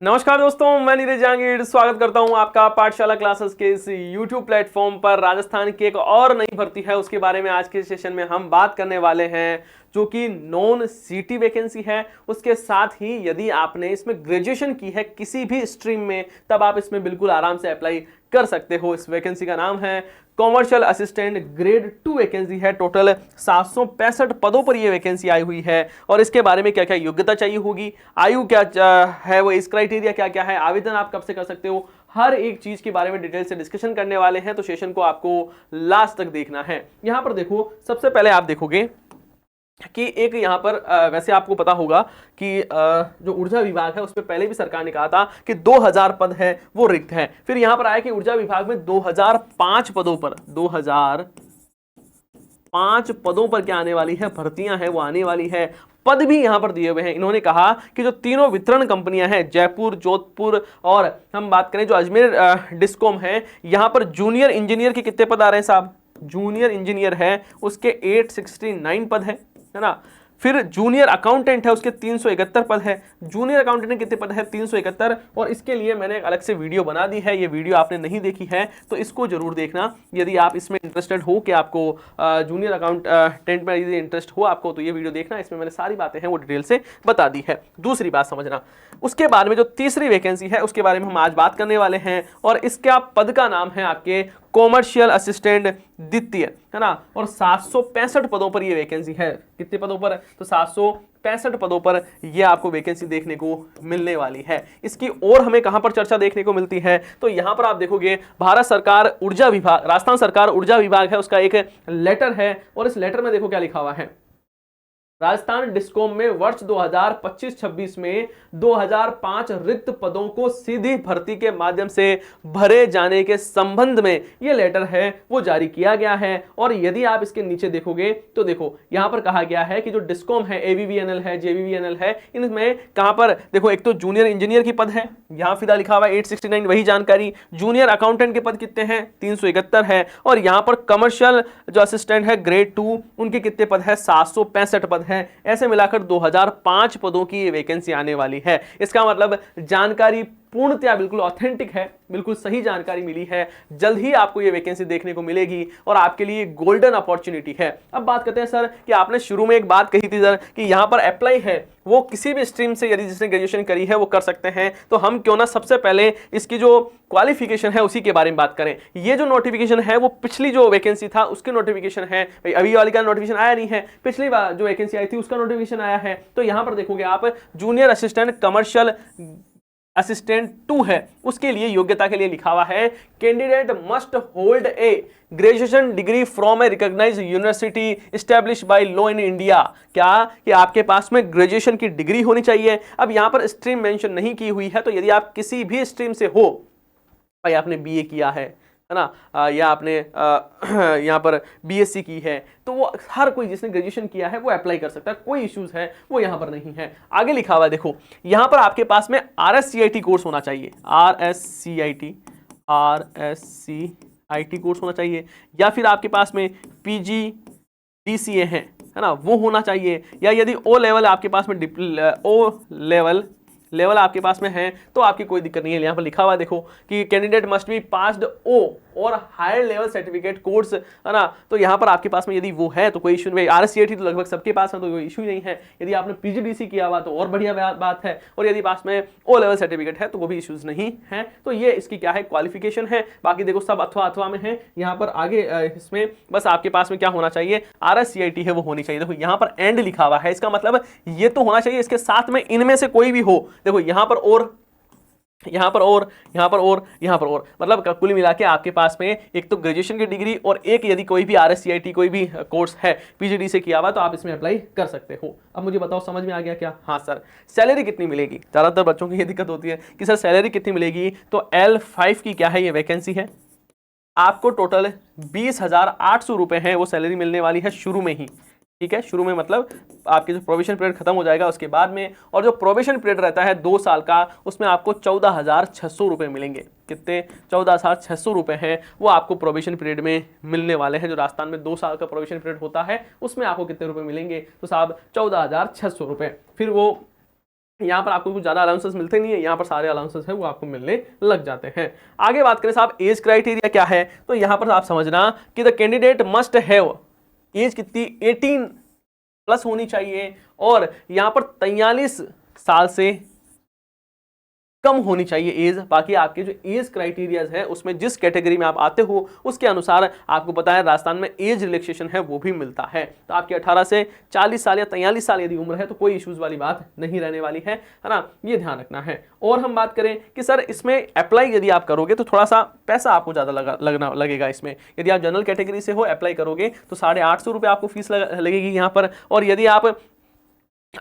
नमस्कार दोस्तों, मैं नीरज जहांगीर स्वागत करता हूं आपका पाठशाला क्लासेस के इस YouTube प्लेटफॉर्म पर। राजस्थान की एक और नई भर्ती है, उसके बारे में आज के सेशन में हम बात करने वाले हैं, जो कि नॉन सीटी वैकेंसी है। उसके साथ ही यदि आपने इसमें ग्रेजुएशन की है किसी भी स्ट्रीम में, तब आप इसमें बिल्कुल आराम से अप्लाई कर सकते हो। इस वैकेंसी का नाम है कॉमर्शियल असिस्टेंट ग्रेड 2 वैकेंसी है। टोटल 765 पदों पर यह वैकेंसी आई हुई है। और इसके बारे में क्या क्या योग्यता चाहिए होगी, आयु क्या है, वो इस क्राइटेरिया क्या क्या है, आवेदन आप कब से कर सकते हो, हर एक चीज के बारे में डिटेल से डिस्कशन करने वाले हैं। तो सेशन को आपको लास्ट तक देखना है। यहां पर देखो, सबसे पहले आप देखोगे कि एक यहाँ पर वैसे आपको पता होगा कि जो ऊर्जा विभाग है उस पर पहले भी सरकार ने कहा था कि 2000 पद है वो रिक्त है। फिर यहाँ पर आया कि ऊर्जा विभाग में 2005 पदों पर 2005 पदों पर क्या आने वाली है, भर्तियां हैं वो आने वाली है। पद भी यहां पर दिए हुए हैं। इन्होंने कहा कि जो तीनों वितरण कंपनियां हैं, जयपुर, जोधपुर और हम बात करें जो अजमेर डिस्कॉम है, यहां पर जूनियर इंजीनियर के कितने पद आ रहे हैं साहब, जूनियर इंजीनियर है उसके 869 पद है ना। फिर जूनियर अकाउंटेंट है उसके 371 पद है। जूनियर अकाउंटेंट के कितने पद है, 371। और इसके लिए मैंने एक अलग से वीडियो बना दी है, ये वीडियो आपने नहीं देखी है तो इसको जरूर देखना यदि आप इसमें इंटरेस्टेड हो कि आपको जूनियर अकाउंटेंट में यदि इंटरेस्ट हो आपको, तो ये वीडियो देखना। इसमें मैंने सारी बातें हैं वो डिटेल से बता दी है। दूसरी बात समझना, उसके बाद में जो तीसरी वैकेंसी है उसके बारे में हम आज बात करने वाले हैं। और इसका पद का नाम है आपके कॉमर्शियल असिस्टेंट द्वितीय, है ना। और 765 पदों पर ये वैकेंसी है। कितने पदों पर, तो 765 पदों पर ये आपको वैकेंसी देखने को मिलने वाली है। इसकी और हमें कहां पर चर्चा देखने को मिलती है, तो यहां पर आप देखोगे भारत सरकार ऊर्जा विभाग, राजस्थान सरकार ऊर्जा विभाग है उसका एक लेटर है। और इस लेटर में देखो क्या लिखा हुआ है, राजस्थान डिस्कॉम में वर्ष 2025-26 में 2005 रिक्त पदों को सीधी भर्ती के माध्यम से भरे जाने के संबंध में यह लेटर है वो जारी किया गया है। और यदि आप इसके नीचे देखोगे तो देखो यहां पर कहा गया है कि जो डिस्कॉम है, एवीवीएनएल है, जेवीवीएनएल है, इनमें कहां पर देखो, एक तो जूनियर इंजीनियर की पद है, यहां फिदा लिखा हुआ 869 वही जानकारी। जूनियर अकाउंटेंट के पद कितने हैं, 371 है। और यहां पर कमर्शियल जो असिस्टेंट है ग्रेड 2, उनके कितने पद है, 765 पद है। ऐसे मिलाकर 2005 पदों की ये वैकेंसी आने वाली है। इसका मतलब जानकारी पूर्णतया बिल्कुल ऑथेंटिक है, बिल्कुल सही जानकारी मिली है। जल्द ही आपको ये वैकेंसी देखने को मिलेगी और आपके लिए गोल्डन अपॉर्चुनिटी है। अब बात करते हैं सर कि आपने शुरू में एक बात कही थी सर कि यहां पर अप्लाई है वो किसी भी स्ट्रीम से, यदि जिसने ग्रेजुएशन करी है वो कर सकते हैं। तो हम क्यों ना सबसे पहले इसकी जो क्वालिफिकेशन है उसी के बारे में बात करें। ये जो नोटिफिकेशन है वो पिछली जो वैकेंसी था उसकी नोटिफिकेशन है, अभी वाली का नोटिफिकेशन आया नहीं है, पिछली बार जो वैकेंसी आई थी उसका नोटिफिकेशन आया है। तो यहां पर देखोगे आप जूनियर असिस्टेंट कमर्शियल असिस्टेंट 2 है, उसके लिए योग्यता के लिए लिखा हुआ है candidate must hold a graduation degree from a recognized university establish by law in India. क्या कि आपके पास में ग्रेजुएशन की डिग्री होनी चाहिए। अब यहां पर स्ट्रीम मेंशन नहीं की हुई है, तो यदि आप किसी भी स्ट्रीम से हो, भाई आपने बीए किया है ना, या आपने यहाँ पर बीएससी की है, तो वो हर कोई जिसने ग्रेजुएशन किया है वो अप्लाई कर सकता है, कोई इश्यूज है वो यहाँ पर नहीं है। आगे लिखा हुआ है देखो, यहाँ पर आपके पास में RSCIT कोर्स होना चाहिए, RSCIT कोर्स होना चाहिए, या फिर आपके पास में PGDCA है ना, वो होना चाहिए। या यदि ओ लेवल आपके पास में ओ लेवल आपके पास में है तो आपकी कोई दिक्कत नहीं है। यहाँ पर लिखा हुआ है देखो कि कैंडिडेट मस्ट बी पास्ड ओ और हायर लेवल सर्टिफिकेट कोर्स, है ना। तो यहाँ पर आपके पास में यदि वो है तो कोई इशू नहीं। RSCIT तो लगभग सबके पास है तो कोई इशू नहीं है। यदि आपने PGDC किया हुआ तो और बढ़िया बात है, और यदि पास में ओ लेवल सर्टिफिकेट है तो वो भी इश्यूज नहीं है। तो ये इसकी क्या है, क्वालिफिकेशन है। बाकी देखो सब अथवा में है। यहाँ पर आगे इसमें बस आपके पास में क्या होना चाहिए, RSCIT है वो होनी चाहिए। देखो यहाँ पर एंड लिखा हुआ है, इसका मतलब ये तो होना चाहिए, इसके साथ में इनमें से कोई भी हो। देखो यहाँ पर और यहां पर और यहां पर और यहां पर और, मतलब कुल मिला के आपके पास में एक तो ग्रेजुएशन की डिग्री और एक यदि कोई भी RSCIT कोई भी कोर्स है PGD से किया हुआ तो आप इसमें अप्लाई कर सकते हो। अब मुझे बताओ समझ में आ गया क्या? हाँ सर, सैलरी कितनी मिलेगी? ज्यादातर बच्चों की ये दिक्कत होती है कि सर सैलरी कितनी मिलेगी। तो L5 की क्या है, ये वैकेंसी है। आपको टोटल 20,800 रुपए है वो सैलरी मिलने वाली है शुरू में ही, ठीक है। शुरू में मतलब आपके जो प्रोबेशन पीरियड खत्म हो जाएगा उसके बाद में, और जो प्रोबेशन पीरियड रहता है 2 साल का, उसमें आपको 14,600 रुपए मिलेंगे। कितने? 14,600 रुपए हैं वो आपको प्रोबेशन पीरियड में मिलने वाले हैं। जो राजस्थान में 2 साल का प्रोबेशन पीरियड होता है उसमें आपको कितने रुपए मिलेंगे, तो साहब 14,600 रुपए। फिर वो यहाँ पर आपको कुछ ज़्यादा अलाउंसेस मिलते नहीं है, यहाँ पर सारे अलाउंसेस है वो आपको मिलने लग जाते हैं। आगे बात करें साहब एज क्राइटेरिया क्या है, तो यहाँ पर आप समझना कि the candidate must have age कितनी 18 प्लस होनी चाहिए और यहाँ पर 43 साल से कम होनी चाहिए एज। बाकी आपके जो एज क्राइटेरियाज है उसमें जिस कैटेगरी में आप आते हो उसके अनुसार आपको पता है राजस्थान में एज रिलैक्सेशन है वो भी मिलता है। तो आपकी 18 से 40 साल या 43 साल यदि उम्र है तो कोई इश्यूज वाली बात नहीं रहने वाली है ना, ये ध्यान रखना है। और हम बात करें कि सर इसमें अप्लाई यदि आप करोगे तो थोड़ा सा पैसा आपको ज़्यादा लगेगा इसमें। यदि आप जनरल कैटेगरी से हो अप्लाई करोगे तो 850 रुपये आपको फीस लगेगी यहाँ पर, और यदि आप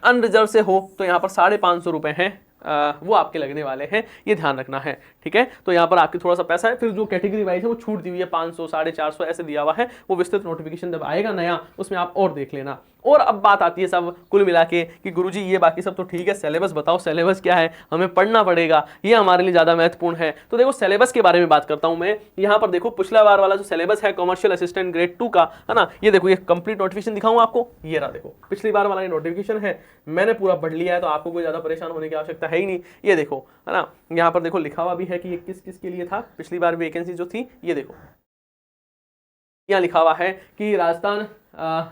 अनरिजर्व से हो तो यहाँ पर 550 रुपये हैं वो आपके लगने वाले हैं, ये ध्यान रखना है। ठीक है, तो यहाँ पर आपकी थोड़ा सा पैसा है, फिर जो कैटेगरी वाइज है वो छूट दी हुई है 500 450 ऐसे दिया हुआ है, वो विस्तृत नोटिफिकेशन जब आएगा नया उसमें आप और देख लेना। और अब बात आती है सब कुल मिला के कि गुरुजी ये बाकी सब तो ठीक है, सिलेबस बताओ, सिलेबस क्या है, हमें पढ़ना पड़ेगा, ये हमारे लिए ज़्यादा महत्वपूर्ण है। तो देखो सिलेबस के बारे में बात करता हूँ मैं। यहाँ पर देखो पिछला बार वाला जो सिलेबस है कमर्शियल असिस्टेंट ग्रेड 2 का है ना, ये देखो ये कंप्लीट नोटिफिकेशन दिखाऊँ आपको, ये रहा देखो पिछली बार वाला ये नोटिफिकेशन है, मैंने पूरा पढ़ लिया है तो आपको कोई ज़्यादा परेशान होने की आवश्यकता है ही नहीं। ये देखो है ना, यहाँ पर देखो लिखा हुआ भी है कि ये किस किस के लिए था, पिछली बार वैकेंसी जो थी, ये देखो यहाँ लिखा हुआ है कि राजस्थान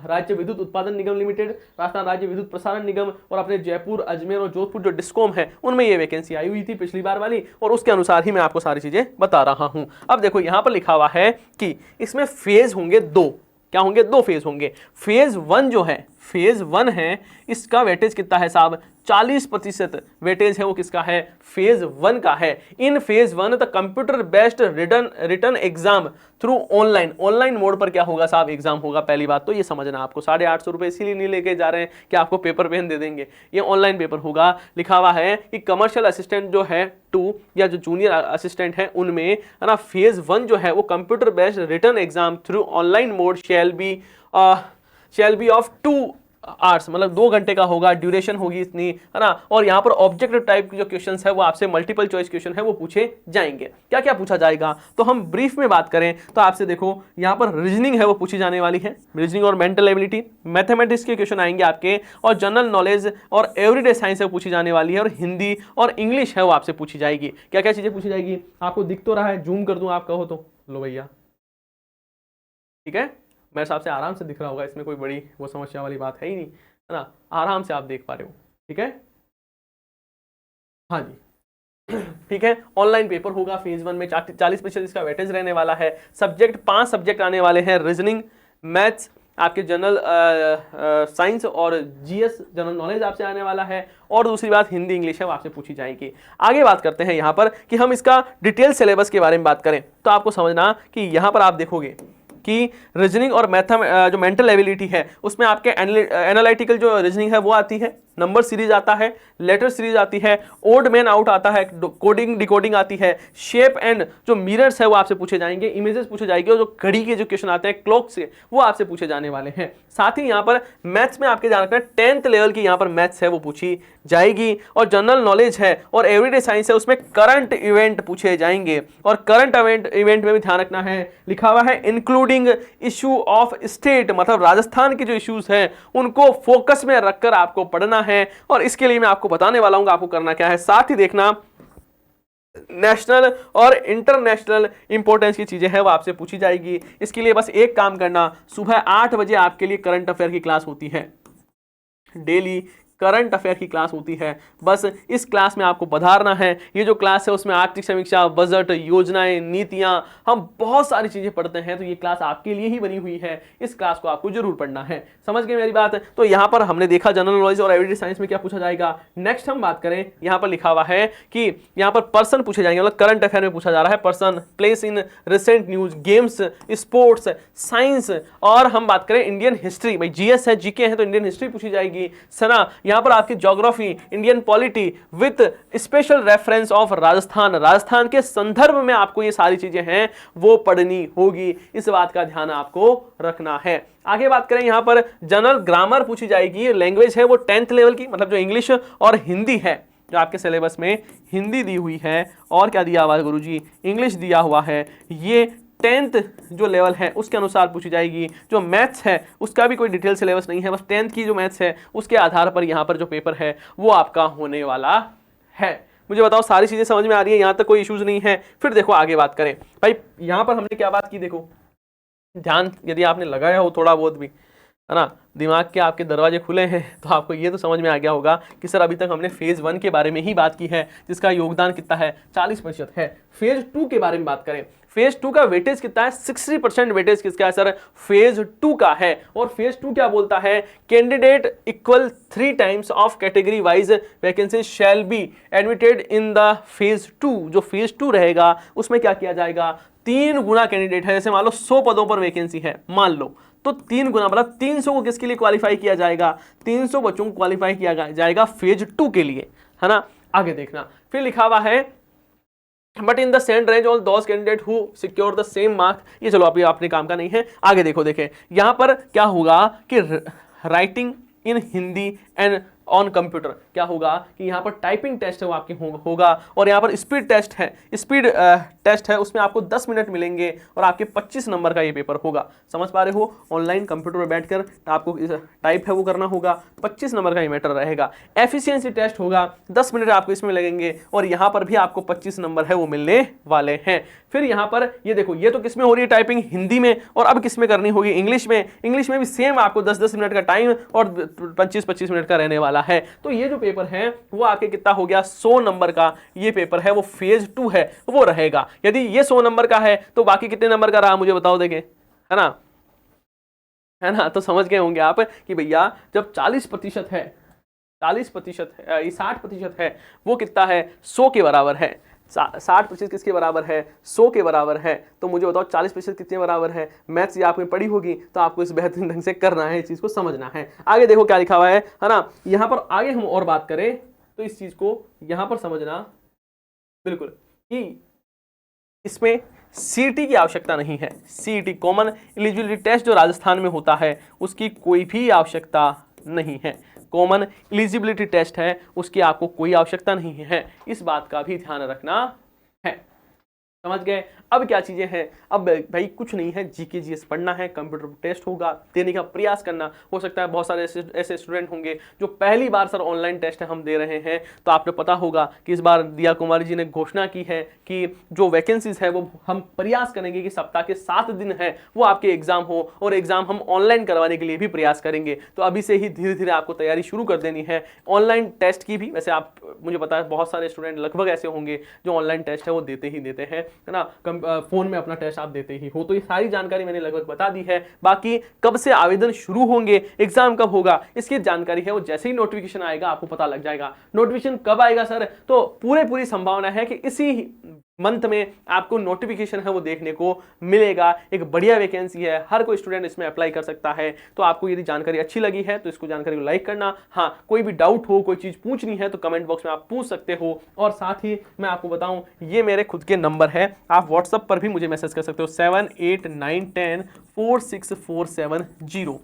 राज्य विद्युत उत्पादन निगम लिमिटेड, राजस्थान राज्य विद्युत प्रसारण निगम और अपने जयपुर, अजमेर और जोधपुर जो डिस्कॉम है उनमें ये वैकेंसी आई हुई थी पिछली बार वाली, और उसके अनुसार ही मैं आपको सारी चीजें बता रहा हूं। अब देखो यहाँ पर लिखा हुआ है कि इसमें फेज होंगे 2, क्या होंगे 2 फेज होंगे। फेज 1 जो है, फेज 1 है, इसका वेटेज कितना है साहब 40% वेटेज है वो किसका है, फेज 1 का है। In phase 1 the computer based written exam through online mode पर क्या होगा साहब, एग्जाम होगा। पहली बात तो ये समझना, आपको 850 रुपए इसीलिए नहीं लेके जा रहे हैं कि आपको पेपर पेन दे देंगे, ये ऑनलाइन पेपर होगा। लिखा हुआ है कि कमर्शियल असिस्टेंट जो है 2 या जो जूनियर असिस्टेंट है उनमें है ना, फेज 1 जो है वो computer based written exam through online mode shall be of 2 hours, मतलब 2 घंटे का होगा, ड्यूरेशन होगी इतनी है ना। और यहाँ पर ऑब्जेक्टिव टाइप के जो क्वेश्चंस है वो आपसे मल्टीपल चॉइस क्वेश्चन है वो पूछे जाएंगे। क्या क्या पूछा जाएगा, तो हम ब्रीफ में बात करें तो आपसे देखो यहाँ पर रीजनिंग है वो पूछी जाने वाली है, रीजनिंग और मेंटल एबिलिटी, मैथमेटिक्स के क्वेश्चन आएंगे आपके, और जनरल नॉलेज और एवरीडे साइंस है वो पूछी जाने वाली है, और हिंदी और इंग्लिश है वो आपसे पूछी जाएगी। क्या क्या चीजें पूछी जाएगी आपको दिख तो रहा है, जूम कर दूं आप कहो तो, लो भैया ठीक है, मेरे हिसाब से आराम से दिख रहा होगा, इसमें कोई बड़ी वो समस्या वाली बात है ही नहीं, है ना, आराम से आप देख पा रहे हो। ठीक है, हाँ जी ठीक है, ऑनलाइन पेपर होगा फेज 1 में, 40% इसका वेटेज रहने वाला है। सब्जेक्ट 5 सब्जेक्ट आने वाले हैं, रीजनिंग, मैथ्स, आपके जनरल साइंस और जीएस जनरल नॉलेज आपसे आने वाला है, और दूसरी बात हिंदी इंग्लिश है वो आपसे पूछी जाएगी। आगे बात करते हैं यहाँ पर कि हम इसका डिटेल सिलेबस के बारे में बात करें तो आपको समझना कि यहाँ पर आप देखोगे कि रीजनिंग और जो मेंटल एबिलिटी है उसमें आपके एनालिटिकल जो रीजनिंग है वो आती है, नंबर सीरीज आता है, लेटर सीरीज आती है, ओड मैन आउट आता है, कोडिंग डिकोडिंग आती है, शेप एंड जो मिरर्स है वो आपसे पूछे जाएंगे, इमेजेस पूछे जाएंगे, और जो घड़ी के जो क्वेश्चन आते हैं क्लॉक से वो आपसे पूछे जाने वाले हैं। साथ ही यहाँ पर मैथ्स में आपके ध्यान रखना 10th लेवल की यहाँ पर मैथ्स है वो पूछी जाएगी, और जनरल नॉलेज है और एवरीडे साइंस है उसमें करंट इवेंट पूछे जाएंगे, और करंट इवेंट में भी ध्यान रखना है, लिखा हुआ है इंक्लूडिंग इशू ऑफ स्टेट, मतलब राजस्थान के जो इश्यूज हैं उनको फोकस में रखकर आपको पढ़ना है, और इसके लिए मैं आपको बताने वाला हूं आपको करना क्या है। साथ ही देखना नेशनल और इंटरनेशनल इंपॉर्टेंस की चीजें हैं वो आपसे पूछी जाएगी। इसके लिए बस एक काम करना, सुबह 8 बजे आपके लिए करंट अफेयर की क्लास होती है, डेली करंट अफेयर की क्लास होती है, बस इस क्लास में आपको पधारना है। ये जो क्लास है उसमें आर्थिक समीक्षा, बजट, योजनाएं, नीतियां, हम बहुत सारी चीजें पढ़ते हैं, तो ये क्लास आपके लिए ही बनी हुई है, इस क्लास को आपको जरूर पढ़ना है। समझ गए मेरी बात? तो यहाँ पर हमने देखा जनरल नॉलेज और एवरीडे साइंस में क्या पूछा जाएगा। नेक्स्ट हम बात करें, यहाँ पर लिखा हुआ है कि यहाँ पर पर्सन पूछे जाएंगे, मतलब करंट अफेयर में पूछा जा रहा है person, place in recent news, games, sports, science, और हम बात करें इंडियन हिस्ट्री, भाई जीएस है, जीके है तो इंडियन हिस्ट्री पूछी जाएगी। सना यहाँ पर आपकी geography, Indian polity with special reference of Rajasthan, Rajasthan के संदर्भ में आपको ये सारी चीजें हैं वो पढ़नी होगी, इस बात का ध्यान आपको रखना है। आगे बात करें यहाँ पर जनरल ग्रामर पूछी जाएगी, लैंग्वेज है वो 10th लेवल की, मतलब जो इंग्लिश और हिंदी है, जो आपके सिलेबस में हिंदी दी हुई है और क्या दिया हुआ है गुरुजी, इंग्लिश दिया हुआ है, ये 10th जो लेवल है उसके अनुसार पूछी जाएगी। जो मैथ्स है उसका भी कोई डिटेल सिलेबस नहीं है, बस 10th की जो मैथ्स है उसके आधार पर यहाँ पर जो पेपर है वो आपका होने वाला है। मुझे बताओ सारी चीजें समझ में आ रही है, यहाँ तक कोई इश्यूज नहीं है। फिर देखो आगे बात करें भाई, यहाँ पर हमने क्या बात की, देखो ध्यान यदि आपने लगाया हो थोड़ा बहुत भी, है ना, दिमाग के आपके दरवाजे खुले हैं, तो आपको ये तो समझ में आ गया होगा कि सर अभी तक हमने फेज 1 के बारे में ही बात की है जिसका योगदान कितना है, 40% है। फेज 2 के बारे में बात करें, फेज 2 का वेटेज कितना है, 60% वेटेज किसका है सर, फेज 2 का है। और फेज 2 क्या बोलता है, candidate equal 3 times of category wise vacancy shall be admitted in the phase 2। जो फेज 2 रहेगा उसमें क्या किया जाएगा, 3 गुना कैंडिडेट है, जैसे मान लो 100 पदों पर वैकेंसी है मान लो, तो 3 गुना मतलब 300 को किसके लिए क्वालिफाई किया जाएगा, 300 बच्चों को क्वालिफाई किया जाएगा फेज 2 के लिए, है ना। आगे देखना, फिर लिखा हुआ है but in the same range all those candidate who secure the same mark. ये चलो अभी अपने काम का नहीं है, आगे देखो, देखें यहां पर क्या होगा कि writing in Hindi and on computer क्या होगा कि यहाँ पर टाइपिंग टेस्ट है वो आपके होगा, और यहाँ पर स्पीड टेस्ट है, स्पीड टेस्ट है, उसमें आपको 10 मिनट मिलेंगे और आपके 25 नंबर का ये पेपर होगा। समझ पा रहे हो, ऑनलाइन कंप्यूटर पर बैठकर आपको टाइप है वो करना होगा, 25 नंबर का ये मैटर रहेगा। एफिशिएंसी टेस्ट होगा, 10 मिनट आपको इसमें लगेंगे और यहाँ पर भी आपको 25 नंबर है वो मिलने वाले हैं। फिर यहाँ पर ये देखो, ये तो किस में हो रही है टाइपिंग, हिंदी में, और अब किस में करनी होगी, इंग्लिश में। इंग्लिश में भी सेम आपको 10-10 मिनट का टाइम और 25-25 मिनट का रहने वाला है। तो ये जो पेपर है वो आपके कितना हो गया, 100 नंबर का ये पेपर है, वो फेज 2 है वो रहेगा। यदि ये 100 नंबर का है तो बाकी कितने नंबर का रहा मुझे बताओ, देखें, है ना। तो समझ गए होंगे आप कि भैया जब 40% है, 40% है, 60% है, वो कितना है, 100 के बराबर है। 60% किसके बराबर है, 100 के बराबर है। तो मुझे बताओ 40% कितने बराबर है, मैथ्स ये आपने पढ़ी होगी तो आपको इस बेहतरीन ढंग से करना है, इस चीज को समझना है। आगे देखो क्या लिखा हुआ है ना। यहाँ पर आगे हम और बात करें तो इस चीज को यहाँ पर समझना बिल्कुल कि इसमें सीईटी की आवश्यकता नहीं है। सीईटी कॉमन एलिजिबिलिटी टेस्ट जो राजस्थान में होता है उसकी कोई भी आवश्यकता नहीं है। कॉमन एलिजिबिलिटी टेस्ट है उसकी आपको कोई आवश्यकता नहीं है, इस बात का भी ध्यान रखना है। समझ गए। अब क्या चीजें हैं, अब भाई कुछ नहीं है, जीके जीएस पढ़ना है, कंप्यूटर टेस्ट होगा, देने का प्रयास करना। हो सकता है बहुत सारे ऐसे स्टूडेंट होंगे जो पहली बार सर ऑनलाइन टेस्ट हम दे रहे हैं, तो आपको पता होगा कि इस बार दिया कुमारी जी ने घोषणा की है कि जो वैकेंसीज है वो हम प्रयास करेंगे कि सप्ताह के 7 दिन है वो आपके एग्जाम हो, और एग्जाम हम ऑनलाइन करवाने के लिए भी प्रयास करेंगे। तो अभी से ही धीरे धीरे आपको तैयारी शुरू कर देनी है ऑनलाइन टेस्ट की भी। वैसे आप, मुझे पता है बहुत सारे स्टूडेंट लगभग ऐसे होंगे जो ऑनलाइन टेस्ट है वो देते ही देते हैं, है ना, फोन में अपना टेस्ट आप देते ही हो। तो ये सारी जानकारी मैंने लगभग बता दी है। बाकी कब से आवेदन शुरू होंगे, एग्जाम कब होगा, इसकी जानकारी है वो जैसे ही नोटिफिकेशन आएगा आपको पता लग जाएगा। नोटिफिकेशन कब आएगा सर, तो पूरी संभावना है कि इसी मंथ में आपको नोटिफिकेशन है वो देखने को मिलेगा। एक बढ़िया वैकेंसी है, हर कोई स्टूडेंट इसमें अप्लाई कर सकता है। तो आपको यदि जानकारी अच्छी लगी है तो इसको जानकारी को लाइक करना। हाँ, कोई भी डाउट हो, कोई चीज पूछनी है तो कमेंट बॉक्स में आप पूछ सकते हो। और साथ ही मैं आपको बताऊं, ये मेरे खुद के नंबर है, आप व्हाट्सएप पर भी मुझे मैसेज कर सकते हो 7891046470।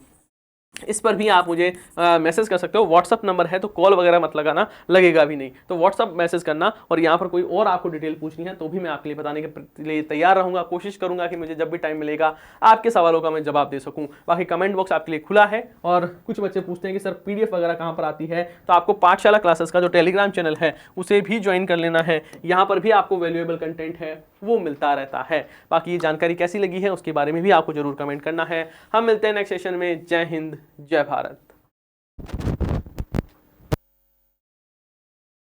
इस पर भी आप मुझे मैसेज कर सकते हो। व्हाट्सअप नंबर है तो कॉल वगैरह मत लगाना, लगेगा भी नहीं, तो व्हाट्सअप मैसेज करना। और यहाँ पर कोई और आपको डिटेल पूछनी है तो भी मैं आपके लिए बताने के लिए तैयार रहूंगा। कोशिश करूंगा कि मुझे जब भी टाइम मिलेगा आपके सवालों का मैं जवाब दे सकूं। बाकी कमेंट बॉक्स आपके लिए खुला है। और कुछ बच्चे पूछते हैं कि सर PDF वगैरह कहाँ पर आती है, तो आपको पाठशाला क्लासेस का जो टेलीग्राम चैनल है उसे भी ज्वाइन कर लेना है। यहाँ पर भी आपको वैल्यूएबल कंटेंट है वो मिलता रहता है। बाकी ये जानकारी कैसी लगी है उसके बारे में भी आपको जरूर कमेंट करना है। हम मिलते हैं नेक्स्ट सेशन में। जय हिंद, जय भारत।